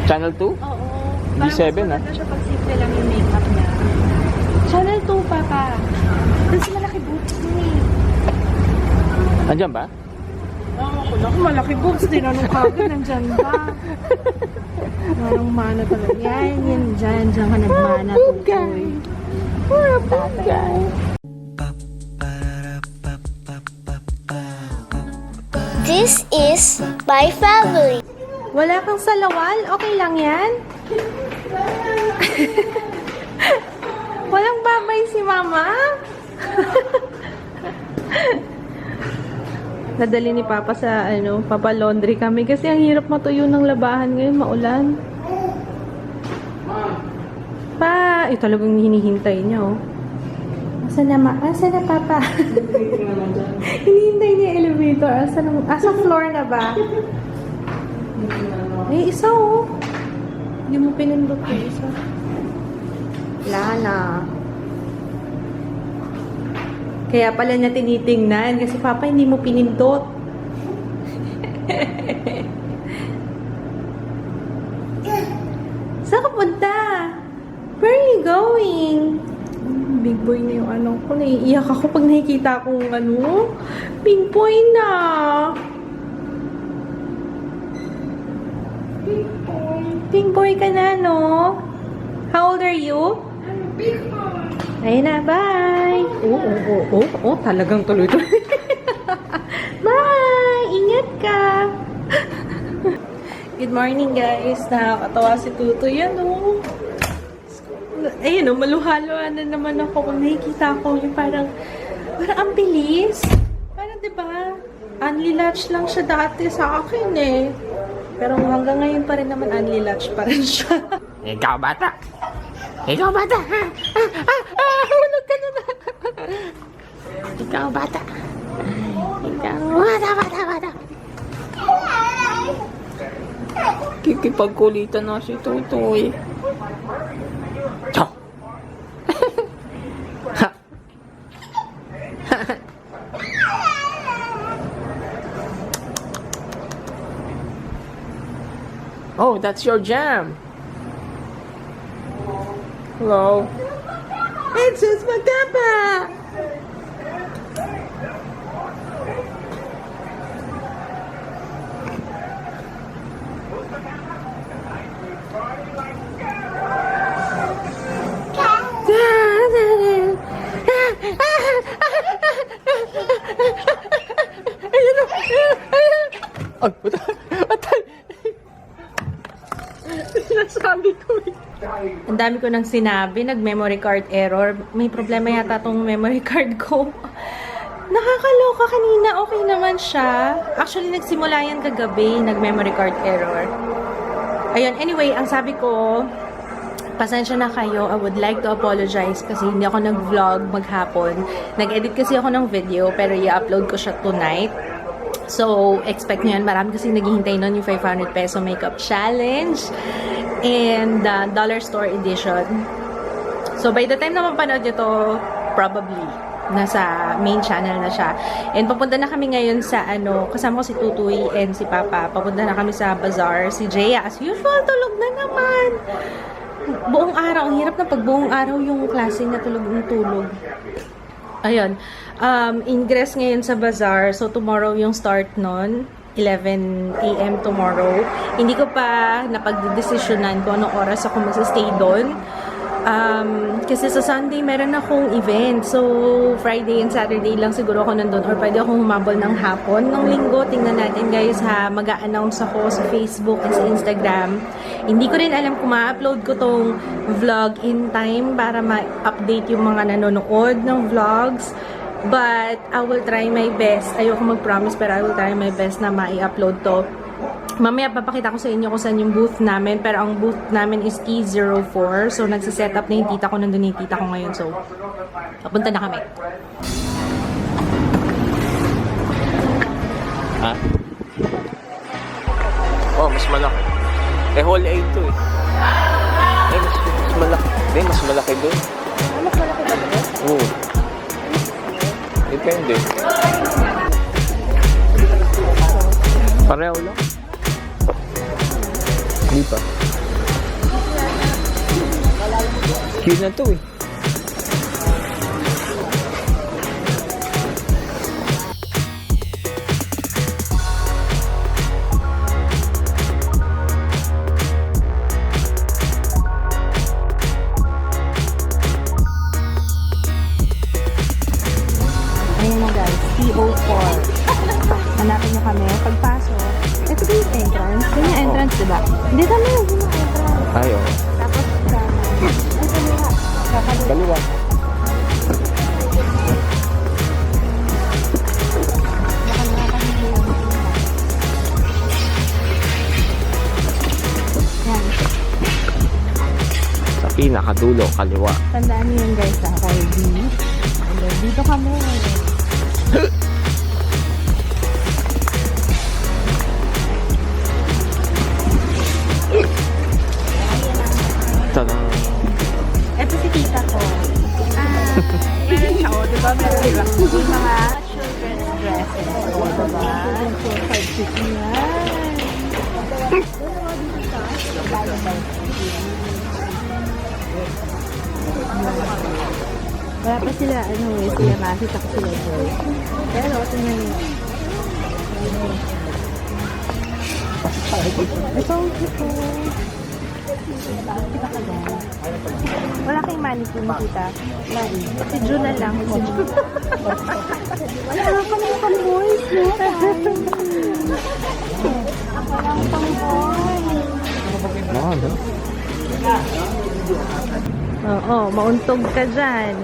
Channel 2? Oo. Hindi 7, Parang mas maganda siya pag simple lang yung makeup niya. Channel 2, Papa. Kasi malaki boobs niya eh. Andiyan ba? Oo, kung malaki boobs, tinanong ka agad, nandyan ba? Parang mana talaga. Yan, dyan ka nagmana. Bugay. Pura bugay. This is my family. Wala kang salawal? Okay lang yan? Walang babay si Mama? Nadali ni Papa sa Papa laundry kami kasi ang hirap matuyo ng labahan ngayon, maulan. Pa, talagang hinihintay niya, oh. Asan na, Papa? Hinihintay niya yung elevator. Asa floor na ba? May isa, oh. Hindi mo pinindot yung isa. Wala na. Kaya pala niya tinitingnan kasi Papa, hindi mo pinindot. Saan ka punta? Where are you going? Big boy na yung ko. Naiiyak ako pag nakikita akong big boy na. Big boy. Big boy ka na, no? How old are you? I'm a big boy. Ayun na, bye! Oh, talagang tuloy-tuloy. Bye! Ingat ka! Good morning, guys. Nakakatawa si Tuto. Yan, oh. Ayun, oh, maluhalo na naman ako kung nakikita ko yung parang ang bilis. Parang, diba, only latch lang siya dati sa akin, eh. Pero hanggang ngayon pa rin naman only latch pa rin siya. Ikaw, bata! Ikaw, bata! Hulog ka na na! Ikaw, bata! Ikaw, bata! Kikipagkulitan na si Tutoy. Ciao! Oh, that's your jam. Hello. It's just Magdapa! Ay, patay! Sinasabi ko eh. Ang dami ko nang sinabi, nag-memory card error. May problema yata tong memory card ko. Nakakaloka kanina, okay naman siya. Actually, nagsimula yan kagabi, nag-memory card error. Ayun, anyway, ang sabi ko, pasensya na kayo. I would like to apologize kasi hindi ako nag-vlog maghapon. Nag-edit kasi ako ng video, pero i-upload ko siya tonight. So, expect nyo yan. Marami kasi naghihintay nun yung 500 peso makeup challenge and dollar store edition. So, by the time na mapanood nyo to, probably, nasa main channel na siya. And papunta na kami ngayon sa kasama ko si Tutoy and si Papa. Papunta na kami sa bazaar. Si Jaya, as usual, tulog na naman. Buong araw. Ang hirap na pag buong araw yung klase na tulog ng tulog. Ayun. Ingress ngayon sa bazaar. So, tomorrow yung start nun. 11 a.m. tomorrow. Hindi ko pa napag-desisyonan kung anong oras ako mag-stay doon. Kasi sa Sunday, meron akong event. So, Friday and Saturday lang siguro ako nandun. Or pwede akong humabol ng hapon. Nung linggo, tingnan natin guys ha. Mag-a-announce ako sa Facebook and sa Instagram. Hindi ko rin alam kung ma-upload ko tong vlog in time para ma-update yung mga nanonood ng vlogs. But, I will try my best. Ayoko mag-promise, pero I will try my best na ma-i-upload to. Mamaya papakita ko sa inyo kung saan yung booth namin. Pero ang booth namin is E04. So, nagsiset up na yung tita ko. Nandun yung tita ko ngayon. So, papunta na kami. Ha? Oh, mas malaki. Whole 8 to eh. Mas malaki. Mas malaki doon. Mas malaki ba ito? Oo. Depende. Pareho lang. Hindi pa. Yun na to eh. Ayan na guys, PO4. Hanapin niyo kami. Pagpasok, ito ba yung entrance? Yun yung entrance, diba? Hindi kami yung entrance. Ay, oh. Tapos, ito nila. Kaliwa. Yan. Sa pinakadulo, kaliwa. Tandaan niyo yun guys, sa Corby. Dito kami. Tadang. Ito si tita ko. Meron siya, o, diba? Meron sila. Yung mga children's dresses. O, diba? Wala pa sila, ano eh, sila Masi, saka sila Joy. Pero, tingnan niyo. Ito ang ito. Kita ka dyan. Wala kayong mannequin, kita. Mari. Si June na lang. Si June. Wala kami pang-boys, no? Wala pang-boys. Ano? Oo, mauntog ka dyan.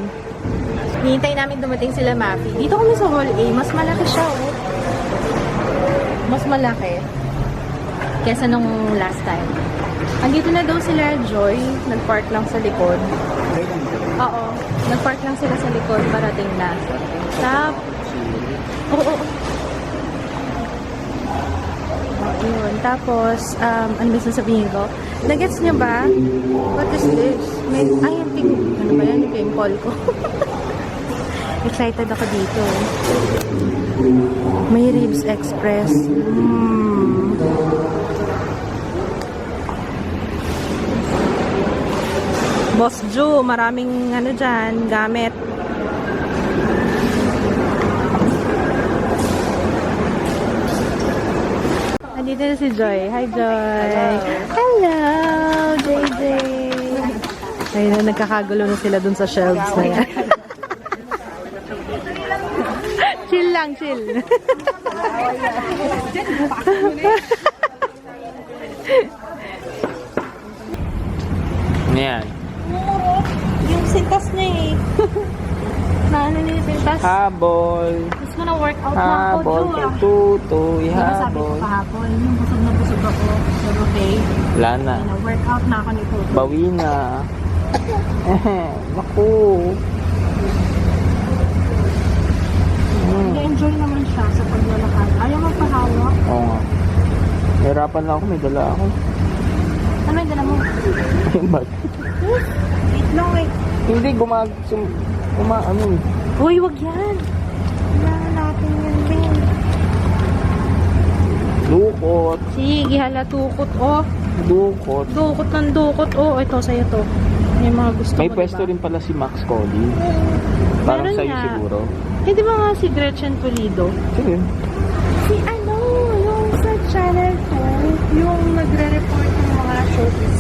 Hihintay namin dumating sila Mapi. Dito kami sa Hall A. Mas malaki siya, oh. Mas malaki. Kesa nung last time. Andito na daw sila Joy. Nag-park lang sa likod. Oo. Nag-park lang sila sa likod. Parating na. Oo. Yun. Tapos, ano ba sasabihin ko? Nagets niyo ba? What is this? Ay, ano ba yan? Yung pimple ko. Excited ako dito. May Ribs Express. Boss Ju, maraming ano dyan, gamit. Andito na si Joy. Hi, Joy. Hello, JJ. Ayun na, nagkakagulo na sila dun sa shelves na yan. Chill lang, chill. Yan. Yung sintas niya eh. Naano niya yung sintas? Habol. Gusto ko na workout na ako, Habol. Ju. Tutoy. Di ba sabi ko Habol. kahapon, yung busog na busog ako sa buffet. Wala na. Ayun na, workout na ako ni Tuto. Bawi na. Naku. Nag-enjoy naman siya sa paglalakad. Ayaw magpahawak. Oo nga. Hirapan lang ako. May dala ako. Ano yung dala mo? Yung bag. Wait lang eh. Hindi, ano eh. Uy, wag yan. Wala natin yan, Ben. Dukot. Sige, hala, tukot, oh. Dukot. Dukot ng dukot, oh. Ito, sa'yo to. May mga gusto May mo, pwesto diba? rin pala si Max Coley. Parang Meron sa'yo nga. siguro. Eh, di ba nga si Gretchen Pulido? Sige. Si ano, yung sa Channel 2, yung nagre-report ng mga showbiz,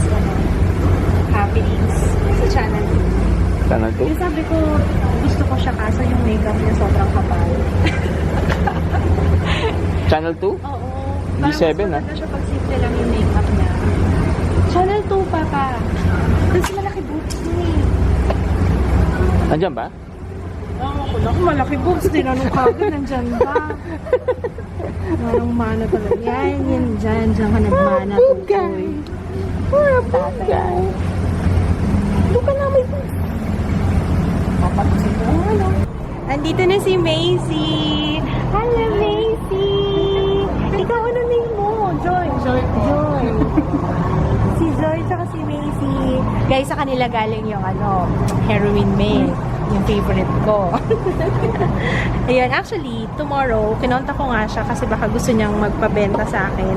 happenings sa Channel 2. Sana to. Yung sabi ko, gusto ko siya kaso yung makeup niya sobrang kapal. Channel 2? Oo. D7, Parang siya pag simple lang yung makeup niya. Channel 2, papa. Kasi malaki boobs niya eh. Andyan ba? Oo, ako malaki boobs. Tinanong kagad, nandyan ba? Parang mana talaga. Yan, dyan ka nagmana. Tukoy. Tatay. Doon ka na may boobs. Papatusin ko. Ano? Andito na si Macy. Hello, Macy. Ikaw, ano name mo? Joy. Joy. Si Joy tsaka si Macy. Guys, sa kanila galing yung heroin May. Yung favorite ko. Ayun, actually, tomorrow, kinonta ko nga siya kasi baka gusto niyang magpabenta sa akin.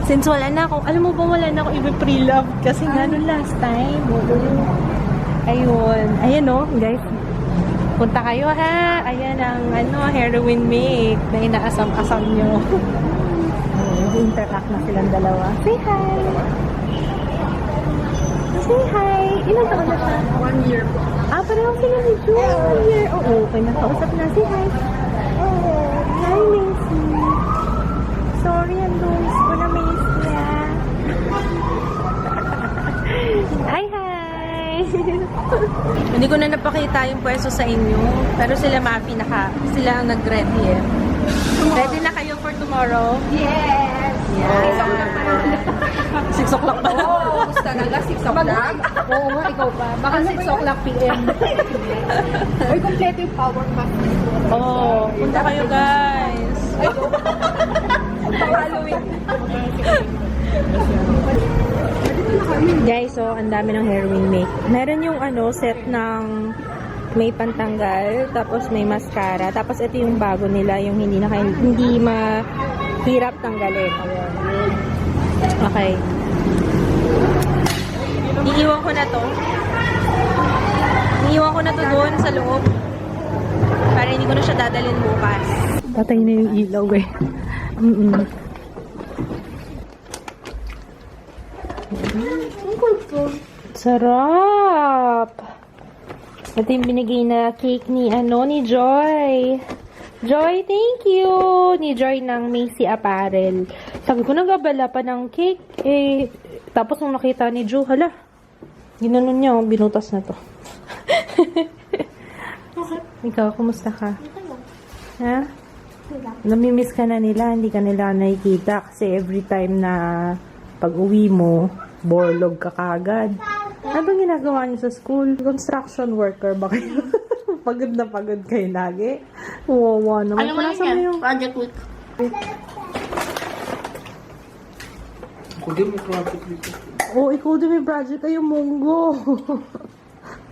Since wala na akong, alam mo ba, wala na akong i-pre-love kasi nga nung last time. Ayun. Ayan o, guys. Punta kayo ha. Ayan ang heroin make na inaasam-asam nyo. Interact na silang dalawa. Say hi! Say hi! Ilang taon na siya? 1 year po. Pareho sila ni June. 1 year. Oo, okay na. Kausap na. Say hi! Hi, Macy! Sorry, ang lumis ko na Macy niya. Hi, hi! Hindi ko na napakita yung pwesto sa inyo. Pero sila sila ang nag-ready eh. Ready na kayo for tomorrow? Yes! Yeah. 6 o'clock pa lang. Oo, talaga 6 o'clock. Oo nga, ikaw pa. Baka 6 o'clock PM. Ay, kompleto yung power bank. Oh, punta kayo guys. Halloween. Guys, so ang dami ng heroin make. Meron yung set ng may pantanggal, tapos may mascara, tapos ito yung bago nila, yung hindi mahirap tanggalin. Okay. Iiwan ko na to. Iiwan ko na to doon sa loob. Para hindi ko na siya dadalhin bukas. Patay na yung ilaw eh. Sarap! Ito yung binigay na cake ni Joy. Joy, thank you! Ni Joy ng Macy Apparel. Sabi ko, nag-abala pa ng cake. Tapos nung nakita ni Ju, hala, ginanon niya, binutas na to. Ikaw, kumusta ka? Ha? Namimiss ka na nila, hindi ka nila nakikita kasi every time na pag-uwi mo, borlog ka kagad. Ano bang ginagawa niyo sa school? Construction worker ba kayo? Pagod na pagod kayo lagi? Wawa naman. Ano nga yan? Project week. Ako din may project dito. Oh, ikaw din may project kayo, Munggo.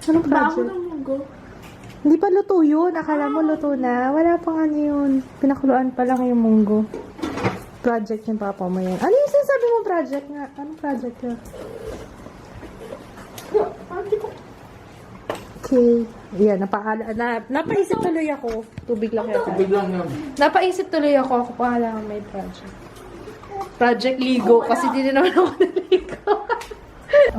Anong project? Munggo. Hindi pa luto yun. Akala mo luto na. Wala pang yun. Pinakuluan pa lang yung Munggo. Project yung papa mo yan. Ano yung sinasabi mo project nga? Anong project yun? Okay. Yan, napaisip tuloy ako. Tubig lang yata. Tubig lang yun. Napaisip tuloy ako pa lang may project. Project Ligo. Kasi di naman ako naligo.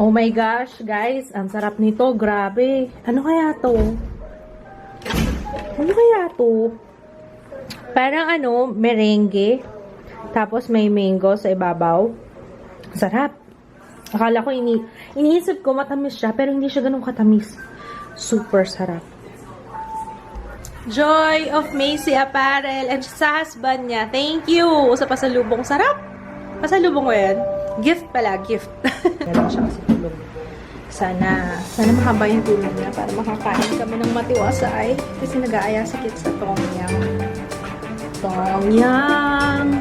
Oh my gosh, guys. Ang sarap nito. Grabe. Ano kaya to? Ano kaya to? Parang merengue. Tapos may mango sa ibabaw. Sarap. Akala ko iniisip ko matamis siya, pero hindi siya ganun katamis. Super sarap. Joy of Macy Apparel and sa husband niya. Thank you! Sa pasalubong. Sarap! Pasalubong ko yan. Gift pala, gift. Meron siya kasi tulong. Sana mahaba yung tulong niya para makakain kami ng matiwasay. Kasi nag-aaya sa kids sa Tom Yum. Tom Yum!